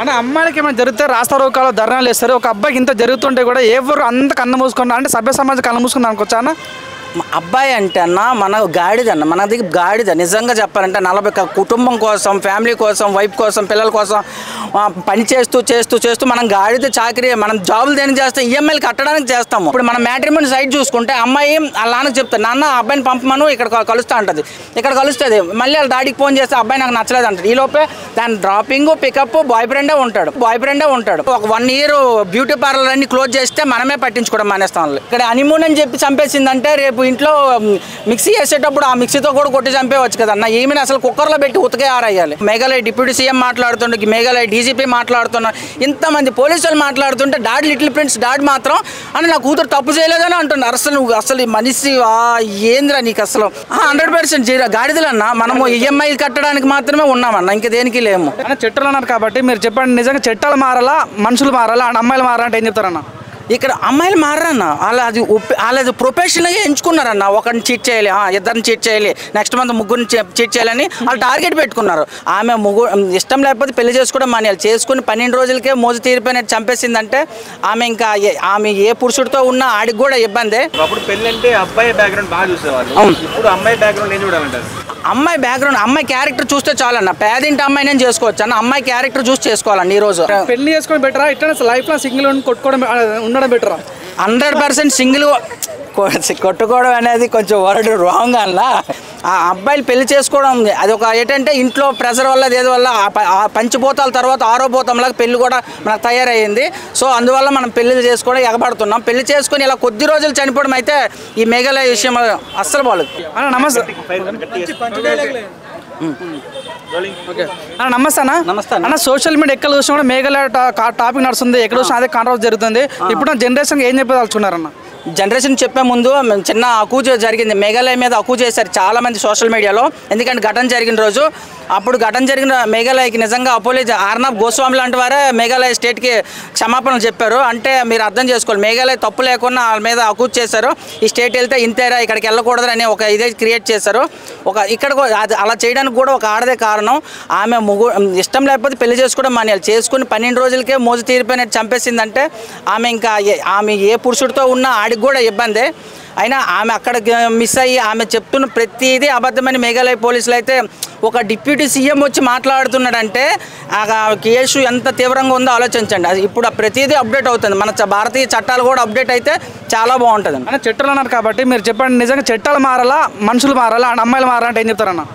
అంటే అమ్మాయిలకి ఏమైనా జరిగితే రాస్తా రోకాలు ధర్నాలు వేస్తారు. ఒక అబ్బాయికి ఇంత జరుగుతుంటే కూడా ఎవరు అంత కన్ను మూసుకున్నా అంటే సభ్య సమాజం కన్ను మూసుకున్నా అనుకోవచ్చా అన్న? అబ్బాయి అంటే అన్న మన గాడిద అన్న, మనది గాడిద. నిజంగా చెప్పాలంటే 40 కుటుంబం కోసం, ఫ్యామిలీ కోసం, వైఫ్ కోసం, పిల్లల కోసం పని చేస్తూ చేస్తూ చేస్తూ మనం గాడిద చాకరీ, మనం జాబులు దేనికి చేస్తాం, ఈఎంఐలు కట్టడానికి చేస్తాము. ఇప్పుడు మన మ్యాట్రిమోనీ సైట్ చూసుకుంటే అమ్మాయి వాళ్ళ నాన్నకి చెప్తారు, నాన్న అబ్బాయిని పంపమను ఇక్కడ కలుస్తా అంటది. ఇక్కడ కలుస్తుంది, మళ్ళీ వాళ్ళ డాడీకి ఫోన్ చేస్తే అబ్బాయి నాకు నచ్చలేదు అంటాడు. ఈ లోపే దాని డ్రాపింగ్ పికప్ బాయ్ ఫ్రెండే ఉంటాడు. ఒక 1 year బ్యూటీ పార్లర్ అన్ని క్లోజ్ చేస్తే మనమే పట్టించుకోవడం మానేస్తాం. ఇక్కడ హనీమూన్ అని చెప్పి చంపేసిందంటే రేపు ఇంట్లో మిక్సీ వేసేటప్పుడు ఆ మిక్సీతో కూడా కొట్టి చంపేవచ్చు కదన్న. ఈమెను అసలు కుక్కర్లో పెట్టి ఉతకే ఆరేయాలి. మేఘాలయ డిప్యూటీ సీఎం మాట్లాడుతుండే, మేఘాలయ డీజీపీ మాట్లాడుతున్నారు, ఇంతమంది పోలీసులు మాట్లాడుతుంటే డాడీ లిటిల్ ప్రిన్స్ డాడీ మాత్రం అని నా కూతురు తప్పు చేయలేదని అంటున్నారు. అసలు మనిషి ఏంద్రా నీకు అసలు 100% గాడిదలన్నా. మనము ఈఎంఐ కట్టడానికి మాత్రమే ఉన్నామన్న, ఇంక దేనికి లేము. చట్టాలు అన్నారు కాబట్టి మీరు చెప్పండి, నిజంగా చట్టాలు మారాలా, మనుషులు మారాలా, అమ్మాయిలు మారాలంటే ఏం చెప్తారన్న? ఇక్కడ అమ్మాయిలు మారన్న, వాళ్ళది ప్రొఫెషనల్గా ఎంచుకున్నారన్న. ఒకరిని చీట్ చేయాలి, ఇద్దరిని చీట్ చేయాలి, నెక్స్ట్ మంత్ ముగ్గురిని చీట్ చేయాలని వాళ్ళు టార్గెట్ పెట్టుకున్నారు. ఆమె ఇష్టం లేకపోతే పెళ్లి చేసుకోవడం మానేయాలి. చేసుకుని 12 రోజులకే మోజు తీరిపోయినట్టు చంపేసిందంటే ఆమె ఏ పురుషుడితో ఉన్నా ఆడికి కూడా ఇబ్బందే. అప్పుడు పెళ్లి అంటే అబ్బాయి బ్యాక్గ్రౌండ్ బాగా చూసేవాళ్ళు, ఇప్పుడు అమ్మాయి బ్యాక్గ్రౌండ్ ఏం చూడాలంటారు? అమ్మాయి బ్యాక్గ్రౌండ్, అమ్మాయి క్యారెక్టర్ చూస్తే చాలన్న. పేదింటి అమ్మాయి నేను చేసుకోవచ్చు అన్న, అమ్మాయి క్యారెక్టర్ చూసి చేసుకోవాలండి. ఈ రోజు పెళ్లి చేసుకోవడం బెటరా, ఇట్లా లైఫ్ లో సింగిల్ కొట్టుకోవడం ఉండడం బెటరా? 100% సింగిల్ కొట్టుకోవడం అనేది కొంచెం వర్డ్ రాంగ్ అన్న. ఆ అబ్బాయిలు పెళ్లి చేసుకోవడం ఉంది, అది ఒక ఏంటంటే ఇంట్లో ప్రెషర్ వల్ల ఏదో వల్ల పంచిపోతాల తర్వాత 6వ పోతంలాగా పెళ్లి కూడా మనకు తయారయ్యింది. సో అందువల్ల మనం పెళ్లి చేసుకోవడం ఎగబడుతున్నాం. పెళ్లి చేసుకుని ఇలా కొద్ది రోజులు చనిపోవడం అయితే ఈ మేఘాలయ విషయం అస్సలు బాగలేదు. నమస్తే. నమస్తే అన్న. నమస్తే అన్న. సోషల్ మీడియా ఎక్కడ చూసినా కూడా మేఘాలయ టాపిక్ నడుస్తుంది, ఎక్కడ చూసినా అదే కాంట్రవర్సీ జరుగుతుంది. ఇప్పుడు జనరేషన్ ఏం చెప్పదలుచుకున్నారన్న? జనరేషన్ చెప్పే ముందు చిన్న అకూజ జరిగింది, మేఘాలయ మీద అకూజ చేశారు చాలామంది సోషల్ మీడియాలో. ఎందుకంటే ఘటన జరిగిన రోజు, అప్పుడు ఘటన జరిగిన మేఘాలయకి నిజంగా అపోలేజ్ అర్నబ్ గోస్వామి లాంటి వారే మేఘాలయ స్టేట్కి క్షమాపణలు చెప్పారు. అంటే మీరు అర్థం చేసుకోవాలి, మేఘాలయ తప్పు లేకుండా వాళ్ళ మీద అకూజ్ చేశారు. ఈ స్టేట్ వెళ్తే ఇంతేరా, ఇక్కడికి వెళ్ళకూడదు అని ఒక ఇదే క్రియేట్ చేశారు. ఇక్కడ అలా చేయడానికి కూడా ఒక ఆడదే కారణం. ఆమె ఇష్టం లేకపోతే పెళ్లి చేసుకోవడం మానేయాలి. చేసుకుని 12 రోజులకే మోజు తీరిపోయినట్టు చంపేసిందంటే ఆమె ఏ పురుషుడితో ఉన్నా ఆడికి కూడా ఇబ్బందే. అయినా ఆమె అక్కడ మిస్ అయ్యి ఆమె చెప్తున్న ప్రతిదీ అబద్ధమని మేఘాలయ పోలీసులు అయితే ఒక డిప్యూటీ సీఎం వచ్చి మాట్లాడుతున్నాడంటే ఆ కేసు ఎంత తీవ్రంగా ఉందో ఆలోచించండి. అది ఇప్పుడు ప్రతిదీ అప్డేట్ అవుతుంది. మన భారతీయ చట్టాలు కూడా అప్డేట్ అయితే చాలా బాగుంటుంది. అన్న చట్టాలు అన్నారు కాబట్టి మీరు చెప్పండి, నిజంగా చట్టాలు మారాలా, మనుషులు మారాలా, అమ్మాయిలు మారాలంటే ఏం చెప్తారన్న?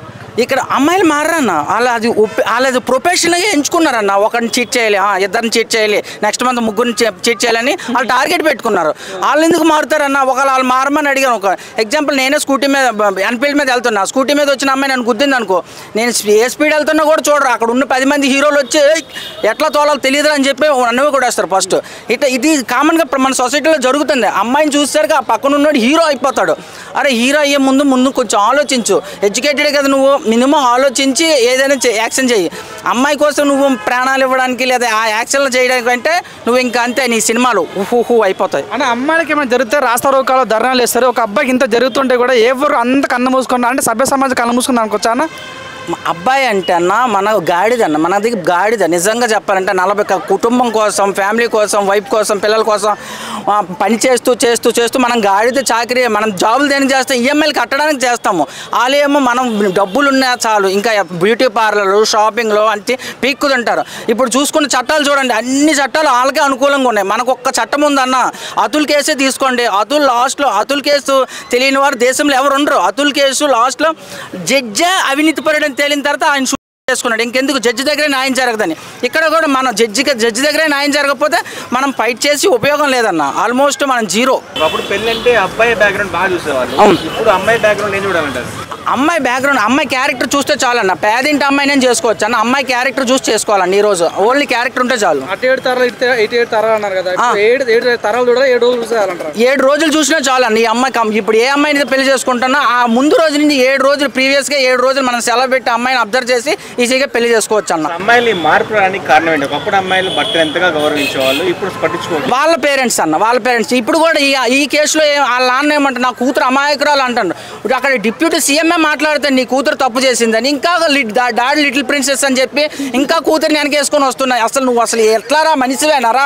ఇక్కడ అమ్మాయిలు మారన్న, వాళ్ళది ప్రొఫెషనల్గా ఎంచుకున్నారన్న. ఒకరిని చీట్ చేయాలి, ఇద్దరిని చీట్ చేయాలి, నెక్స్ట్ మంత్ ముగ్గురిని చీట్ చేయాలని వాళ్ళు టార్గెట్ పెట్టుకున్నారు. వాళ్ళు ఎందుకు మారుతారన్న? వాళ్ళు మారమని అడిగాను. ఒక ఎగ్జాంపుల్, నేనే స్కూటీ మీద ఎన్ఫీల్డ్ మీద వెళ్తున్నా, స్కూటీ మీద వచ్చిన అమ్మాయి నన్ను గుద్దింది అనుకో, నేను ఏ స్పీడ్ వెళ్తున్నా కూడా చూడరు. అక్కడ ఉన్న 10 మంది హీరోలు వచ్చి ఎట్లా తోలాలో తెలియదు అని చెప్పి నన్ను కూడా వేస్తారు ఫస్ట్. ఇది కామన్గా మన సొసైటీలో జరుగుతుంది. అమ్మాయిని చూసేసరికి ఆ పక్కన ఉన్నోడు హీరో అయిపోతాడు. అరే హీరో అయ్యే ముందు కొంచెం ఆలోచించు. ఎడ్యుకేటెడే కదా నువ్వు, మినిమం ఆలోచించి ఏదైనా యాక్షన్ చెయ్యి. అమ్మాయి కోసం నువ్వు ప్రాణాలు ఇవ్వడానికి లేదా ఆ యాక్షన్లు చేయడానికి అంటే నువ్వు ఇంకా అంతే, నీ సినిమాలు ఊహూ అయిపోతాయి. అంటే అమ్మాయిలకి ఏమైనా జరిగితే రాస్తా రోకాలు ధర్నాలు వేస్తారు. ఒక అబ్బాయికి ఇంత జరుగుతుంటే కూడా ఎవరు అంత కన్ను మూసుకున్నా అంటే సభ్య సమాజం కన్ను మూసుకున్నా అనుకోవచ్చా అన్న? అబ్బాయి అంటే అన్న మన గాడిద అన్న, మనది గాడిద. నిజంగా చెప్పాలంటే 40 కుటుంబం కోసం, ఫ్యామిలీ కోసం, వైఫ్ కోసం, పిల్లల కోసం పని చేస్తూ చేస్తూ చేస్తూ మనం గాడిద చాకరీ, మనం జాబులు దేనికి చేస్తాం, ఈఎంఐలు కట్టడానికి చేస్తాము. వాళ్ళేమో మనం డబ్బులున్నా చాలు ఇంకా బ్యూటీ పార్లర్లు, షాపింగ్లో అంటే పీక్కుతుంటారు. ఇప్పుడు చూసుకున్న చట్టాలు చూడండి, అన్ని చట్టాలు వాళ్ళకే అనుకూలంగా ఉన్నాయి. మనకు ఒక్క చట్టం ఉందన్న, అతుల్ కేసే తీసుకోండి. అతుల్ కేసు తెలియని వారు దేశంలో ఎవరు ఉండరు. అతుల్ కేసు లాస్ట్లో జడ్జే అవినీతి పరడం తేలిన తర్వాత ఆయన చేసుకున్నాడు. ఇంకెందుకు జడ్జి దగ్గరే న్యాయం జరగదని. ఇక్కడ కూడా మనం జడ్జి దగ్గరే న్యాయం జరగకపోతే మనం ఫైట్ చేసి ఉపయోగం లేదన్న. ఆల్మోస్ట్ మనం జీరో. అప్పుడు పెళ్లి అంటే అబ్బాయి బ్యాక్గ్రౌండ్ బాగా చూసేవాళ్ళు, ఇప్పుడు అమ్మాయి బ్యాక్గ్రౌండ్ ఏం చూడాలంటారు? అమ్మాయి బ్యాక్గ్రౌండ్, అమ్మాయి క్యారెక్టర్ చూస్తే చాలన్న. పేదింటి అమ్మాయి నేను చేసుకోవచ్చు అన్న, అమ్మాయి క్యారెక్టర్ చూసి చేసుకోవాలండి. ఈ రోజు ఓన్లీ క్యారెక్టర్ ఉంటే చాలు. 7 తరాలు అన్నారు కదా, 7 తరాలు చూడాలి, 7 రోజులు చూసేయాలంటారు. 7 రోజులు చూసినా చాలు అన్న. ఈ అమ్మాయి ఇప్పుడు ఏ అమ్మాయిని పెళ్లి చేసుకుంటున్నా ఆ ముందు రోజు నుంచి 7 రోజులు ప్రీవియస్గా 7 రోజులు మనం సెలవు పెట్టి అమ్మాయిని అబ్జర్వ్ చేసి ఈజీగా పెళ్లి చేసుకోవచ్చు అన్న. అమ్మాయిలు మార్పు రానికి కారణం ఏంటి? ఒకప్పుడు అమ్మాయిలు భర్తను ఎంతగా గౌరవించేవాళ్ళు, ఇప్పుడు పట్టించుకోవాలి. వాళ్ళ పేరెంట్స్ అన్న, వాళ్ళ పేరెంట్స్. ఇప్పుడు కూడా ఈ కేసులో వాళ్ళ నాన్న ఏమంటారు, నా కూతురు అమాయకురాలు అంటాడు. అక్కడ డిప్యూటీ సీఎం అమ్మే మాట్లాడుతాను నీ కూతురు తప్పు చేసిందని, ఇంకా డాడ్ లిటిల్ ప్రిన్సెస్ అని చెప్పి ఇంకా కూతురిని వెనకేసుకొని వస్తున్నాయి. అసలు నువ్వు అసలు ఎట్లారా మనిషివేనారా?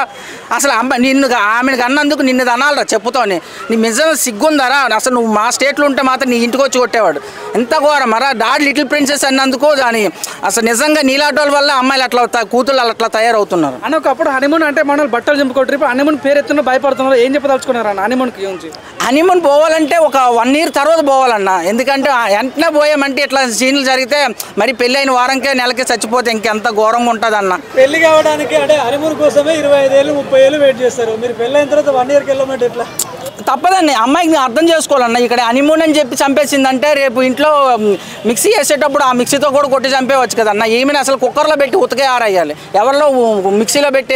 అసలు ఆమెను అన్నందుకు నిన్ను అనాలరా చెప్పుతోని? నీ నిజం సిగ్గుందరా? అసలు నువ్వు మా స్టేట్లో ఉంటే మాత్రం నీ ఇంటికి వచ్చి కొట్టేవాడు. ఎంత ఘోరం మరా డాడ్ లిటిల్ ప్రిన్సెస్ అన్నందుకు. దాని అసలు నిజంగా నీలాటోల వల్ల అమ్మాయిలు అట్లా కూతుళ్ళు అట్లా తయారవుతున్నారు. అని ఒకప్పుడు హనీమూన్ అంటే మనం బట్టలు చింపుకో ట్రిప్ హనీమూన్ పేరు ఎత్తున భయపడుతున్నారు. ఏం చెప్పదలుచుకున్నారు అన్న హనీమూన్కి గురించి? హనీమూన్ పోవాలంటే ఒక 1 year తర్వాత పోవాలన్న. ఎందుకంటే వెంటనే పోయామంటే ఇట్లా సీన్లు జరిగితే మరి పెళ్ళి అయిన వారంకే నెలకి చచ్చిపోతే ఇంకెంత ఘోరంగా ఉంటుంది అన్న. పెళ్లి కావడానికి అంటే హనీమూన్ కోసమే 25 ఏళ్ళు 30 ఏళ్ళు వెయిట్ చేస్తారు. మీరు పెళ్ళి అయిన తర్వాత 1 yearకి వెళ్ళమంటే ఎట్లా? తప్పదండి, అమ్మాయికి అర్థం చేసుకోవాలన్న. ఇక్కడ హనీమూన్ అని చెప్పి చంపేసిందంటే రేపు ఇంట్లో మిక్సీ వేసేటప్పుడు ఆ మిక్సీతో కూడా కొట్టి చంపేవచ్చు కదన్న. ఈమెను అసలు కుక్కర్లో పెట్టి ఉతకే ఆరేయాలి. ఎవరిలో మిక్సీలో పెట్టి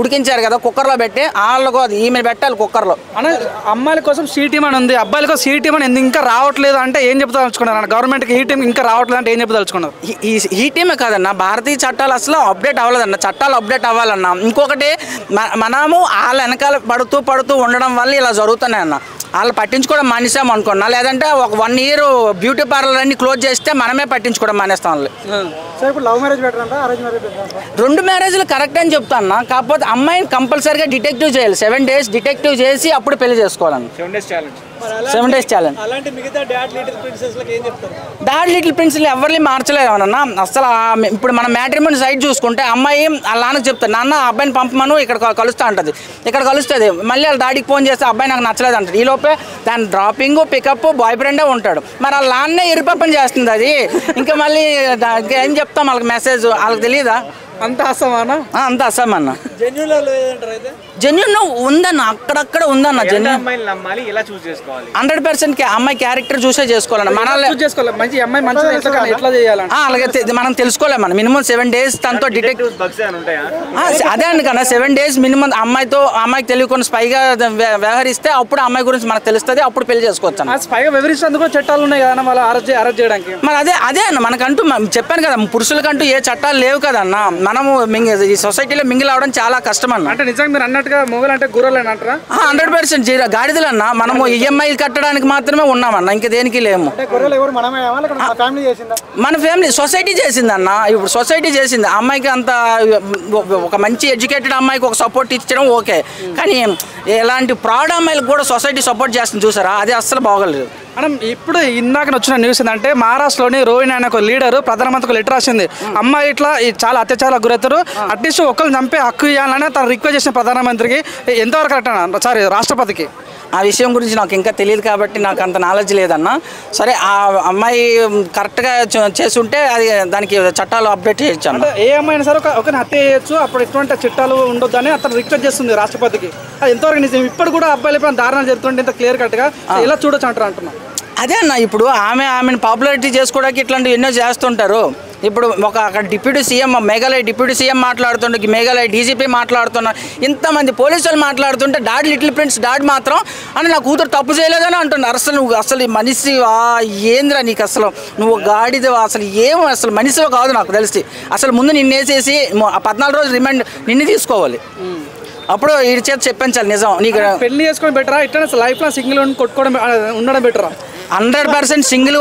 ఉడికించారు కదా కుక్కర్లో పెట్టి, వాళ్ళకు ఈమెను పెట్టాలి కుక్కర్లో. అన్న అమ్మాయిల కోసం సీ టీమ్ అని ఉంది, అబ్బాయిల కోసం సీ టీమ్ అని ఇంకా రావట్లేదు అంటే ఏం చెప్తాదలుచుకున్నారు అన్న? గవర్నమెంట్కి ఈ టీం ఇంకా రావట్లేదు అంటే ఏం చెప్తాదలుచుకున్నారు? ఈ టీమే కాదన్న, భారతీయ చట్టాలు అసలు అప్డేట్ అవ్వలేదన్న. చట్టాలు అప్డేట్ అవ్వాలన్న. ఇంకొకటి మనము వాళ్ళ వెనకాల పడుతూ ఉండడం వల్ల ఇలా జరుగుతున్నాయి అన్న. వాళ్ళు పట్టించుకోవడం మానేసాం అనుకున్నా, లేదంటే ఒక 1 year బ్యూటీ పార్లర్ అన్ని క్లోజ్ చేస్తే మనమే పట్టించుకోవడం మానేస్తాం వాళ్ళు. సార్ ఇప్పుడు లవ్ మ్యారేజ్ బెటర్ అంటారా అరేంజ్ మ్యారేజ్ బెటర్ అంటారా? 2 marriages కరెక్ట్ అని చెప్తాను. కాకపోతే అమ్మాయిని కంపల్సరీగా డిటెక్టివ్ చేయాలి. 7 days డిటెక్టివ్ చేసి అప్పుడు పెళ్లి చేసుకోవాలని. 7 days ఛాలెంజ్. 7 days challenge. అలాంటి మిగతా డాడ్ లిటిల్ ప్రిన్సెస్లకు ఏం చెప్తారు? డాడ్ లిటిల్ ప్రిన్సెస్ ఎవరిని మార్చలేదు అన్న. అసలు ఇప్పుడు మన మ్యాట్రిమోనీ సైడ్ చూసుకుంటే అమ్మాయి వాళ్ళ నాన్నకి చెప్తాను, నాన్న అబ్బాయిని పంపమను ఇక్కడ కలుస్తా అంటది. ఇక్కడ కలుస్తుంది, మళ్ళీ వాళ్ళ డాడీకి ఫోన్ చేస్తే అబ్బాయి నాకు నచ్చలేదు అంటాడు. ఈలోపే దాని డ్రాపింగ్ పికప్ బాయ్ ఫ్రెండే ఉంటాడు. మరి వాళ్ళ నాన్నే ఇరుపప్పని చేస్తుంది అది. ఇంకా మళ్ళీ ఏం చెప్తాం వాళ్ళకి మెసేజ్? వాళ్ళకి తెలియదా? అంత అసమానా? అంత అసమన్న. జెన్యూన్ ఉందన్న, అక్కడక్కడ ఉందన్న. జెన్యూన్ అమ్మాయిని నమ్మాలి, ఎలా చూస్ చేసుకోవాలి? 100% అమ్మాయి క్యారెక్టర్ చూసే చేసుకోవాలన్న. చేసుకోవాలి మంచి అమ్మాయి మంచి ఎట్లా చేయాలంటే అలాగే మనం తెలుసుకోలేము. మనం మినిమం 7 days తనతో డిటెక్టివ్ అదే అండి కన్నా 7 days మినిమం అమ్మాయికి తెలియకుండా స్పైగా వ్యవహరిస్తే అప్పుడు అమ్మాయి గురించి మనకు తెలుస్తుంది, అప్పుడు పెళ్లి చేసుకోవచ్చు అన్న. స్పైగా వ్యవహరిస్తేందుకు చట్టాలు ఉన్నాయి కదా వాళ్ళు అరెస్ట్ చేయడానికి. మరి అదే అన్న మనకంటూ చెప్పాను కదా, పురుషులకంటూ ఏ చట్టాలు లేవు కదన్న. మనము ఈ సొసైటీలో మింగిల్ అవడం చాలా కష్టం అన్న. అంటే నిజంగా మీరు అన్నట్టుగా మొగలు అంటే గుర్రలు అంటారా? 100% గాడిదలన్న. మనము ఈఎంఐ కట్టడానికి మాత్రమే ఉన్నామన్న, ఇంకా దేనికి లేము. మన ఫ్యామిలీ సొసైటీ చేసిందన్న. ఇప్పుడు సొసైటీ చేసింది అమ్మాయికి. అంత ఒక మంచి ఎడ్యుకేటెడ్ అమ్మాయికి ఒక సపోర్ట్ ఇచ్చడం ఓకే, కానీ ఎలాంటి ప్రాడ్ అమ్మాయిలకు కూడా సొసైటీ సపోర్ట్ చేస్తుంది చూసారా, అది అస్సలు బాగోలేదు. మనం ఇప్పుడు ఇందాక వచ్చిన న్యూస్ ఏంటంటే మహారాష్ట్రలోని రోహిణి అనే ఒక లీడర్ ప్రధానమంత్రికి లెటర్ రాసింది. అమ్మాయి ఇట్లా చాలా అత్యాచారాలకు గురవుతారు, అట్లీస్ట్ ఒకరిని చంపే హక్కు ఇవ్వాలని తను రిక్వెస్ట్ చేసిన ప్రధానమంత్రికి. ఎంతవరకు కరెక్ట్ అన్న? సారీ రాష్ట్రపతికి. ఆ విషయం గురించి నాకు ఇంకా తెలియదు కాబట్టి నాకు అంత నాలెడ్జ్ లేదన్న. సరే ఆ అమ్మాయి కరెక్ట్గా చేస్తుంటే అది దానికి చట్టాలు అప్డేట్ చేయొచ్చు అన్న. ఏ అమ్మాయినా సరే ఒకరిని హత్య చేయొచ్చు, అప్పుడు ఎటువంటి చట్టాలు ఉండొద్దని అతను రిక్వెస్ట్ చేస్తుంది రాష్ట్రపతికి. అది ఎంతవరకు నిజం? ఇప్పుడు కూడా అబ్బాయిలపై దారుణాలు జరుగుతుంటే ఇంత క్లియర్ కట్గా ఎలా చూడొచ్చు అంటున్నా. అదే అన్న, ఇప్పుడు ఆమెను పాపులారిటీ చేసుకోవడానికి ఇట్లాంటివి ఎన్నో చేస్తుంటారు. ఇప్పుడు అక్కడ deputy CM Meghalaya deputy CM మాట్లాడుతుంటే, మేఘాలయ డీజీపీ మాట్లాడుతున్నారు, ఇంతమంది పోలీసులు మాట్లాడుతుంటే డాడ్ లిటిల్ ప్రిన్స్ డాడ్ మాత్రం అని నా కూతురు తప్పు చేయలేదని అంటున్నారు. అసలు మనిషి ఏంద్రా నీకు? అసలు నువ్వు గాడిద అసలు అసలు మనిషిలో కాదు నాకు తెలిసి. అసలు ముందు నిన్నేసేసి 14 రోజులు రిమాండ్ నిన్ను తీసుకోవాలి, అప్పుడు ఈ చేత చెప్పించాలి నిజం. నీకు పెళ్లి చేసుకొని బెటరా ఇట్లా లైఫ్ లో సింగిల్ కొట్టుకోవడం ఉండడం బెటరా? 100% సింగిల్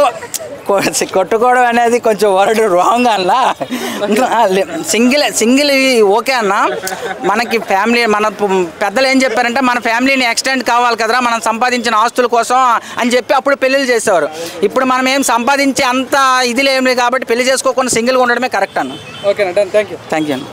కొట్టుకోవడం అనేది కొంచెం వర్డ్ రాంగ్ అన్న. సింగిల్ ఓకే అన్న. మనకి ఫ్యామిలీ మన పెద్దలు ఏం చెప్పారంటే మన ఫ్యామిలీని ఎక్స్టెండ్ కావాలి కదరా మనం సంపాదించిన ఆస్తుల కోసం అని చెప్పి అప్పుడు పెళ్ళిళ్ళు చేసేవారు. ఇప్పుడు మనం ఏం సంపాదించే అంత ఇది ఏం లేదు కాబట్టి పెళ్లి చేసుకోకుండా సింగిల్గా ఉండడమే కరెక్ట్ అన్న. ఓకే థ్యాంక్ యూ అన్న.